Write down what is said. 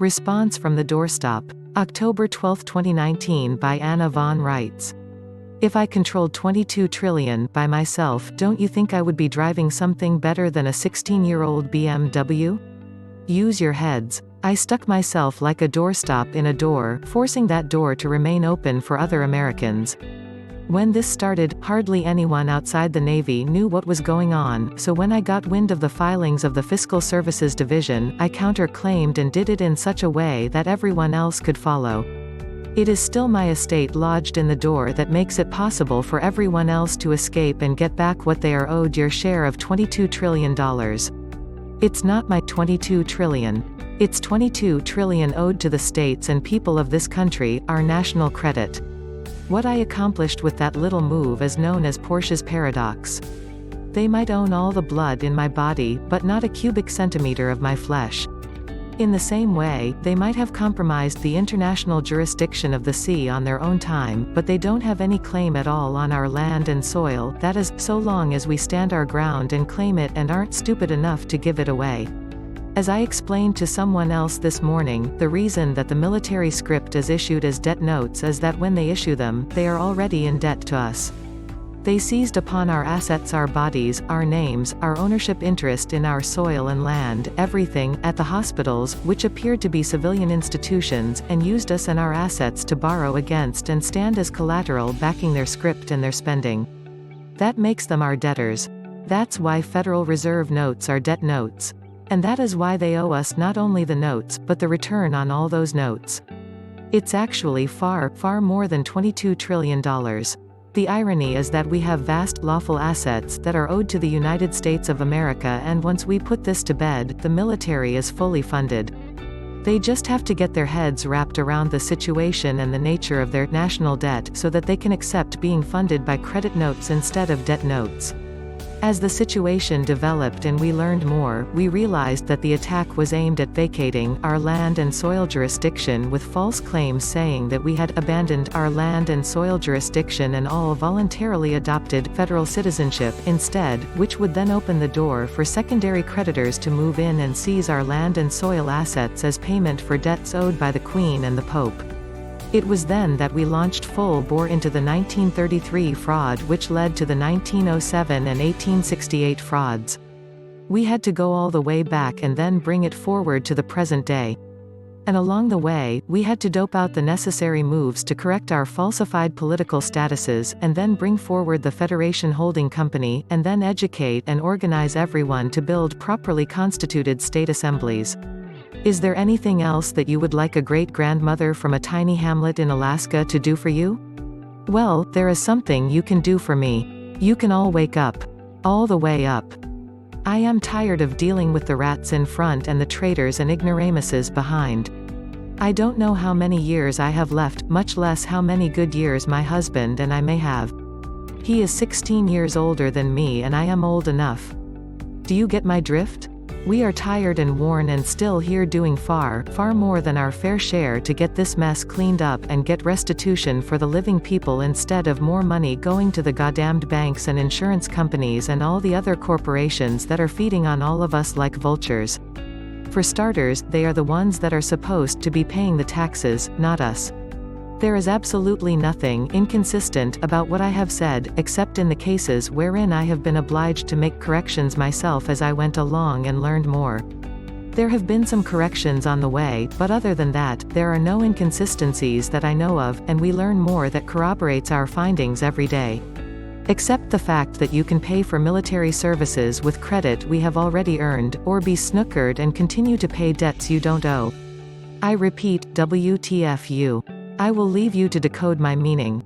Response from the Doorstop. October 12, 2019 by Anna von Reitz. If I controlled 22 trillion by myself, don't you think I would be driving something better than a 16-year-old BMW? Use your heads. I stuck myself like a doorstop in a door, forcing that door to remain open for other Americans. When this started, hardly anyone outside the Navy knew what was going on, so when I got wind of the filings of the Fiscal Services Division, I counter-claimed and did it in such a way that everyone else could follow. It is still my estate lodged in the door that makes it possible for everyone else to escape and get back what they are owed, your share of $22 trillion. It's not my 22 trillion. It's 22 trillion owed to the states and people of this country, our national credit. What I accomplished with that little move is known as Portia's paradox. They might own all the blood in my body, but not a cubic centimeter of my flesh. In the same way, they might have compromised the international jurisdiction of the sea on their own time, but they don't have any claim at all on our land and soil, that is, so long as we stand our ground and claim it and aren't stupid enough to give it away. As I explained to someone else this morning, the reason that the military script is issued as debt notes is that when they issue them, they are already in debt to us. They seized upon our assets, our bodies, our names, our ownership interest in our soil and land, everything, at the hospitals, which appeared to be civilian institutions, and used us and our assets to borrow against and stand as collateral backing their script and their spending. That makes them our debtors. That's why Federal Reserve notes are debt notes. And that is why they owe us not only the notes, but the return on all those notes. It's actually far, far more than $22 trillion. The irony is that we have vast, lawful assets that are owed to the United States of America, and once we put this to bed, the military is fully funded. They just have to get their heads wrapped around the situation and the nature of their national debt so that they can accept being funded by credit notes instead of debt notes. As the situation developed and we learned more, we realized that the attack was aimed at vacating our land and soil jurisdiction with false claims saying that we had abandoned our land and soil jurisdiction and all voluntarily adopted federal citizenship instead, which would then open the door for secondary creditors to move in and seize our land and soil assets as payment for debts owed by the Queen and the Pope. It was then that we launched full bore into the 1933 fraud, which led to the 1907 and 1868 frauds. We had to go all the way back and then bring it forward to the present day. And along the way, we had to dope out the necessary moves to correct our falsified political statuses, and then bring forward the Federation Holding Company, and then educate and organize everyone to build properly constituted state assemblies. Is there anything else that you would like a great-grandmother from a tiny hamlet in Alaska to do for you? Well, there is something you can do for me. You can all wake up. All the way up. I am tired of dealing with the rats in front and the traitors and ignoramuses behind. I don't know how many years I have left, much less how many good years my husband and I may have. He is 16 years older than me and I am old enough. Do you get my drift? We are tired and worn and still here doing far, far more than our fair share to get this mess cleaned up and get restitution for the living people instead of more money going to the goddamned banks and insurance companies and all the other corporations that are feeding on all of us like vultures. For starters, they are the ones that are supposed to be paying the taxes, not us. There is absolutely nothing inconsistent about what I have said, except in the cases wherein I have been obliged to make corrections myself as I went along and learned more. There have been some corrections on the way, but other than that, there are no inconsistencies that I know of, and we learn more that corroborates our findings every day. Except the fact that you can pay for military services with credit we have already earned, or be snookered and continue to pay debts you don't owe. I repeat, WTFU. I will leave you to decode my meaning.